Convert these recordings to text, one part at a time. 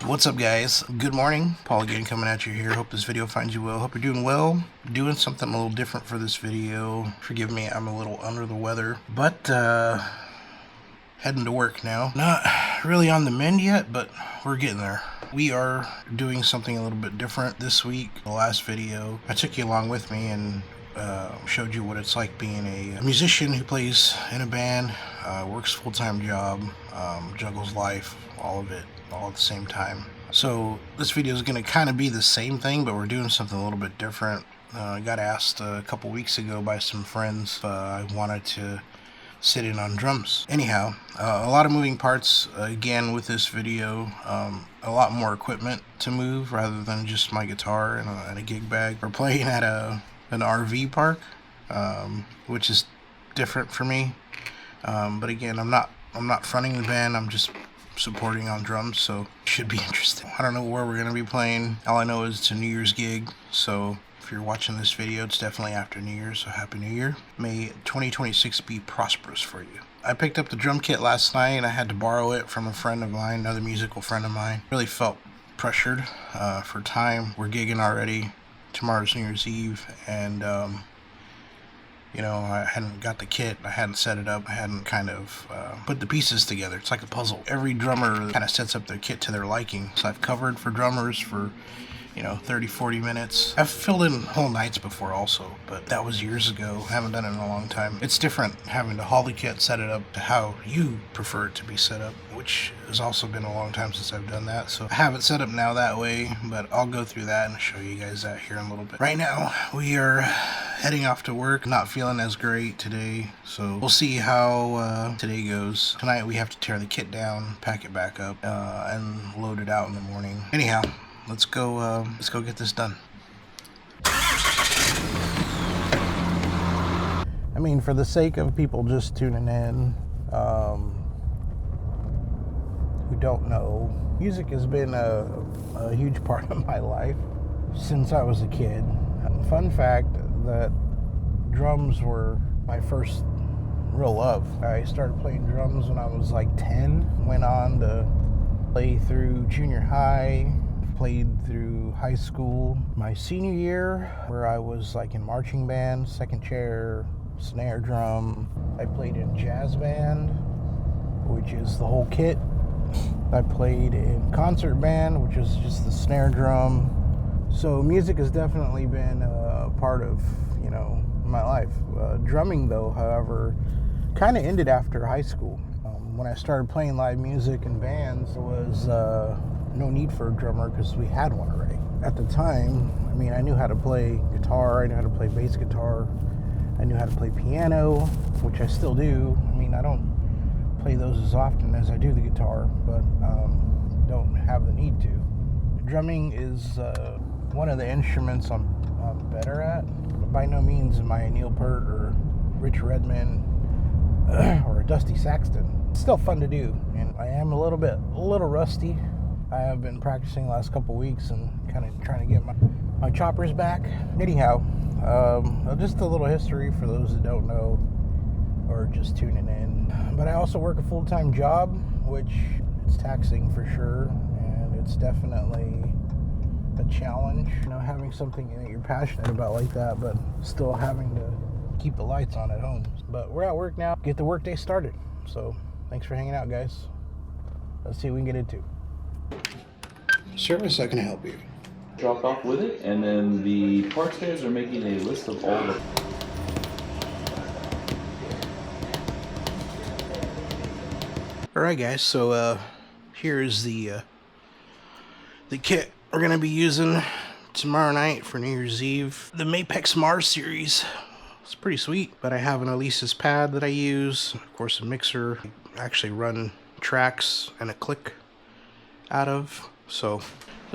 What's up, guys? Good morning. Paul again coming at you here. Hope this video finds you well. Hope you're doing well. Doing something a little different for this video. Forgive me, I'm a little under the weather. But heading to work now. Not really on the mend yet, but we're getting there. We are doing something a little bit different this week. The last video, I took you along with me and showed you what it's like being a musician who plays in a band, works a full-time job, juggles life, all of it, all at the same time. So this video is going to kind of be the same thing, but we're doing something a little bit different. I got asked a couple weeks ago by some friends if I wanted to sit in on drums. Anyhow, a lot of moving parts again with this video. A lot more equipment to move rather than just my guitar and a gig bag. We're playing at an RV park, which is different for me. But again, I'm not fronting the band. I'm just supporting on drums, so it should be interesting. I don't know where we're gonna be playing. All I know is it's a New Year's gig, so if you're watching this video, it's definitely after New Year, so Happy New Year. May 2026 be prosperous for you. I picked up the drum kit last night, and I had to borrow it from a friend of mine, another musical friend of mine. Really felt pressured for time. We're gigging already. Tomorrow's New Year's Eve, and you know, I hadn't got the kit, I hadn't set it up, I hadn't kind of put the pieces together. It's like a puzzle. Every drummer kind of sets up their kit to their liking. So I've covered for drummers for, 30, 40 minutes. I've filled in whole nights before also, but that was years ago. I haven't done it in a long time. It's different having to haul the kit, set it up to how you prefer it to be set up, which has also been a long time since I've done that. So I have it set up now that way, but I'll go through that and show you guys that here in a little bit. Right now, we are heading off to work. Not feeling as great today, so we'll see how today goes. Tonight we have to tear the kit down, pack it back up, and load it out in the morning. Anyhow, let's go get this done. I mean, for the sake of people just tuning in, who don't know, music has been a huge part of my life since I was a kid. Fun fact that drums were my first real love. I started playing drums when I was like 10, went on to play through junior high, played through high school. My senior year, where I was like in marching band, second chair, snare drum. I played in jazz band, which is the whole kit. I played in concert band, which is just the snare drum. So music has definitely been a part of, my life. Drumming, though, however, kind of ended after high school. When I started playing live music in bands, there was no need for a drummer because we had one already. At the time, I knew how to play guitar, I knew how to play bass guitar, I knew how to play piano, which I still do. I don't play those as often as I do the guitar, but don't have the need to. Drumming is one of the instruments I'm better at. But by no means am I a Neil Peart or Rich Redman or a Dusty Saxton. It's still fun to do, and I am a little rusty. I have been practicing the last couple weeks and kind of trying to get my choppers back. Anyhow, just a little history for those that don't know or just tuning in. But I also work a full-time job, which is taxing for sure, and it's definitely a challenge, having something that you're passionate about like that, but still having to keep the lights on at home. But we're at work now, get the workday started. So thanks for hanging out, guys. Let's see what we can get into. Service, how can I help you? Dropped off with it, and then the parts guys are making a list of all the... Alright, guys, so here's the kit we're going to be using tomorrow night for New Year's Eve. The Mapex Mars series. It's pretty sweet, but I have an Alesis pad that I use, of course a mixer. I actually run tracks and a click out of. So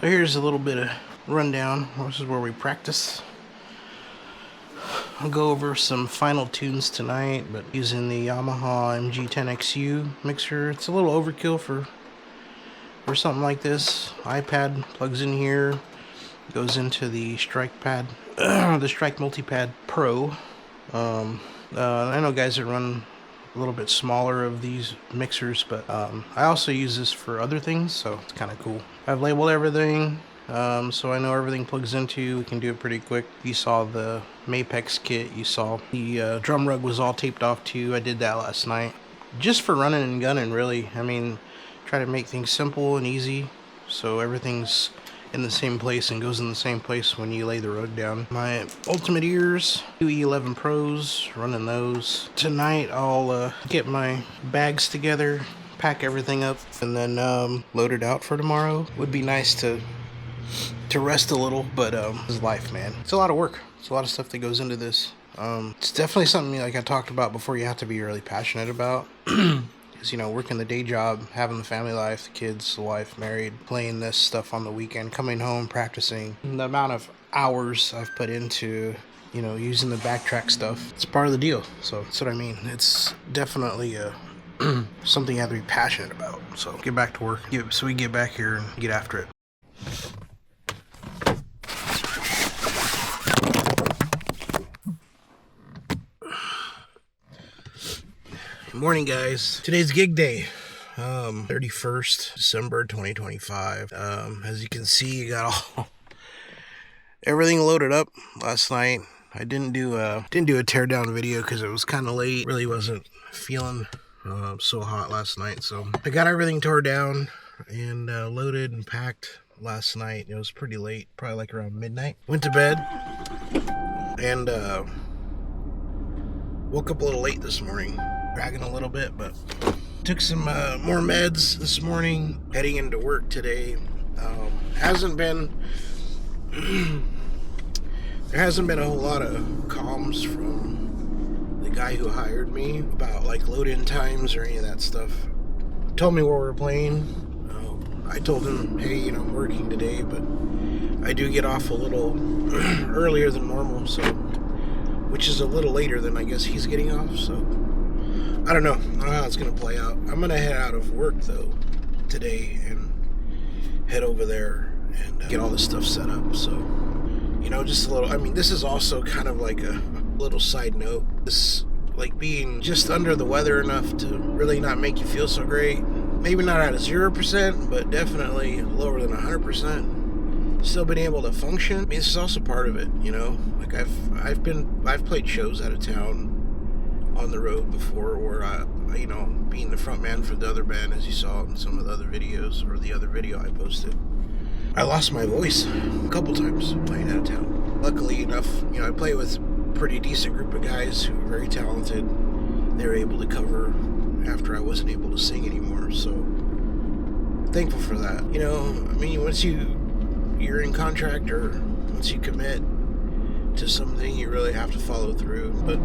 here's a little bit of rundown. This is where we practice. I'll go over some final tunes tonight, but using the Yamaha MG10XU mixer. It's a little overkill for something like this. iPad plugs in here, goes into the Strike pad, the Strike Multipad Pro. I know guys that run a little bit smaller of these mixers, but I also use this for other things, so it's kind of cool. I've labeled everything, so I know everything plugs into. We can do it pretty quick. You saw the Mapex kit. You saw the drum rug was all taped off too. I did that last night, just for running and gunning, really. I mean, try to make things simple and easy, so everything's in the same place and goes in the same place when you lay the rug down. My Ultimate Ears, UE11 Pros, running those. Tonight I'll get my bags together, pack everything up, and then load it out for tomorrow. Would be nice to rest a little, but this is life, man. It's a lot of work. It's a lot of stuff that goes into this. It's definitely something, like I talked about before, you have to be really passionate about. You know, working the day job, having the family life, the kids, the wife, married, playing this stuff on the weekend, coming home, practicing. And the amount of hours I've put into, you know, using the backtrack stuff, it's part of the deal. So that's what I mean. It's definitely something you have to be passionate about. So get back to work. So we get back here and get after it. Morning, guys. Today's gig day, 31st December 2025. As you can see, you got everything loaded up last night. I didn't do a teardown video because it was kind of late. Really wasn't feeling so hot last night, so I got everything tore down and loaded and packed last night. It was pretty late, probably like around midnight. Went to bed and woke up a little late this morning. Dragging a little bit, but took some more meds this morning, heading into work today. There hasn't been a whole lot of comms from the guy who hired me about like load-in times or any of that stuff. Told me where we're playing. I told him, hey, you know, I'm working today, but I do get off a little earlier than normal, so, which is a little later than I guess he's getting off, so I don't know how it's going to play out. I'm going to head out of work, though, today and head over there and get all this stuff set up. So, you know, just a little, I mean, this is also kind of like a little side note. This, like, being just under the weather enough to really not make you feel so great. Maybe not at a 0%, but definitely lower than 100%. Still been able to function. I mean, this is also part of it, you know? Like, I've played shows out of town on the road before, where you know, being the front man for the other band, as you saw in some of the other videos, or the other video I posted. I lost my voice a couple times playing out of town. Luckily enough, you know, I play with a pretty decent group of guys who are very talented. They were able to cover after I wasn't able to sing anymore, so thankful for that. You know, I mean, once you're in contract, or once you commit to something, you really have to follow through. But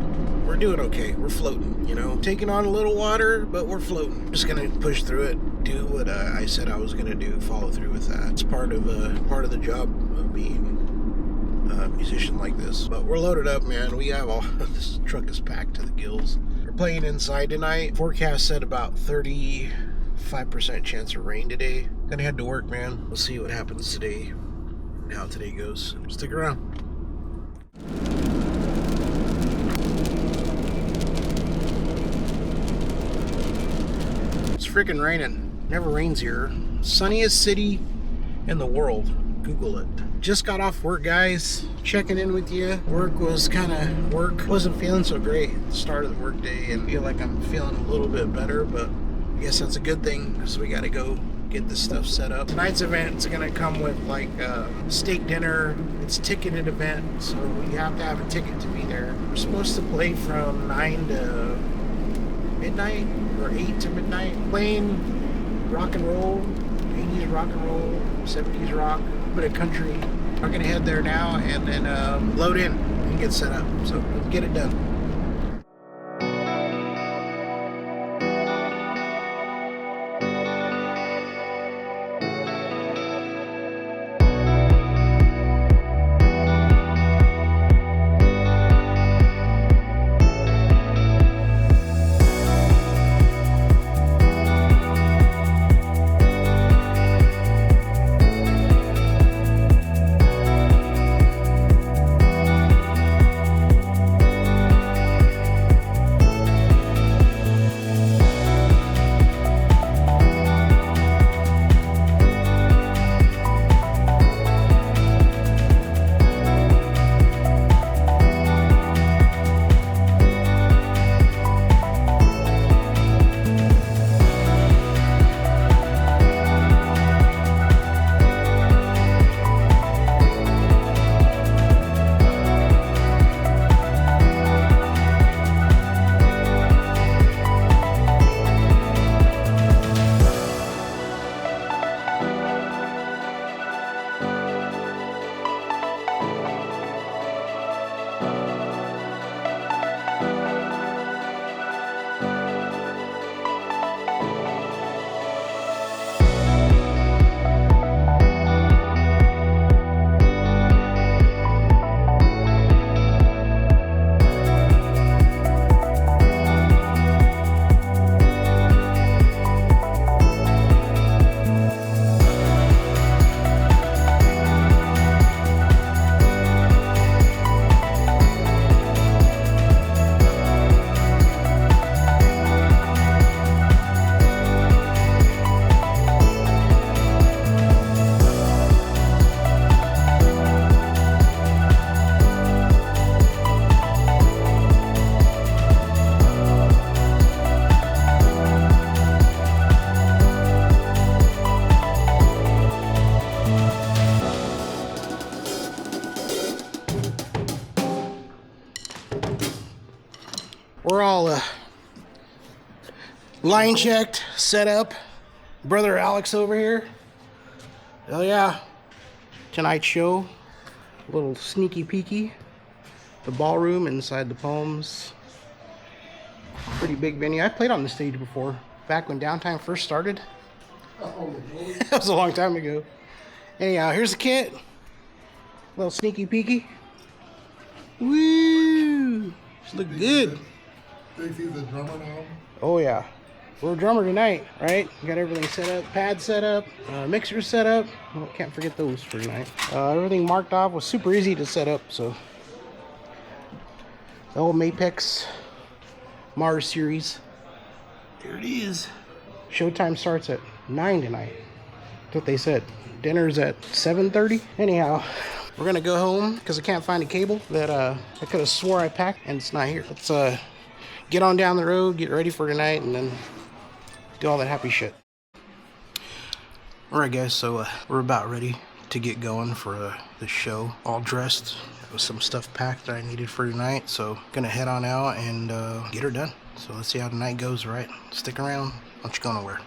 we're doing okay. We're floating, you know, taking on a little water, but we're floating. Just gonna push through it, do what I said I was gonna do, follow through with that. It's part of the job of being a musician like this. But we're loaded up, man. We have all this truck is packed to the gills. We're playing inside tonight. Forecast said about 35% chance of rain today. Gonna head to work, man. We'll see what happens today and how today goes. Stick around. It's freaking raining. Never rains here. Sunniest city in the world. Google it. Just got off work, guys. Checking in with you. Work wasn't feeling so great at the start of the work day, and feel like I'm feeling a little bit better, but I guess that's a good thing, because we gotta go get this stuff set up. Tonight's event is gonna come with like steak dinner. It's a ticketed event, so you have to have a ticket to be there. We're supposed to play from 9 to midnight, or 8 to midnight, playing rock and roll, 80s rock and roll, 70s rock, a bit of country. We're gonna head there now and then load in and get set up, so let's get it done. all line checked, set up. Brother Alex over here. Oh yeah. Tonight's show. A little sneaky peeky. The ballroom inside the Palms. Pretty big venue. I played on the stage before. Back when Downtime first started. That was a long time ago. Anyhow, here's the kit. Little sneaky peeky. Woo! Just look good. Think he's a drummer now? Oh yeah. We're a drummer tonight, right? Got everything set up, pad set up, mixer set up. Well, can't forget those for tonight. Everything marked off was super easy to set up, so. The old Mapex Mars series. There it is. Showtime starts at 9 tonight. That's what they said. Dinner's at 7:30. Anyhow, we're gonna go home because I can't find a cable that I could have swore I packed and it's not here. Let's get on down the road, get ready for tonight, and then do all that happy shit. Alright guys, so we're about ready to get going for the show. All dressed with some stuff packed that I needed for tonight, so gonna head on out and get her done. So let's see how tonight goes, right? Stick around, don't you go nowhere.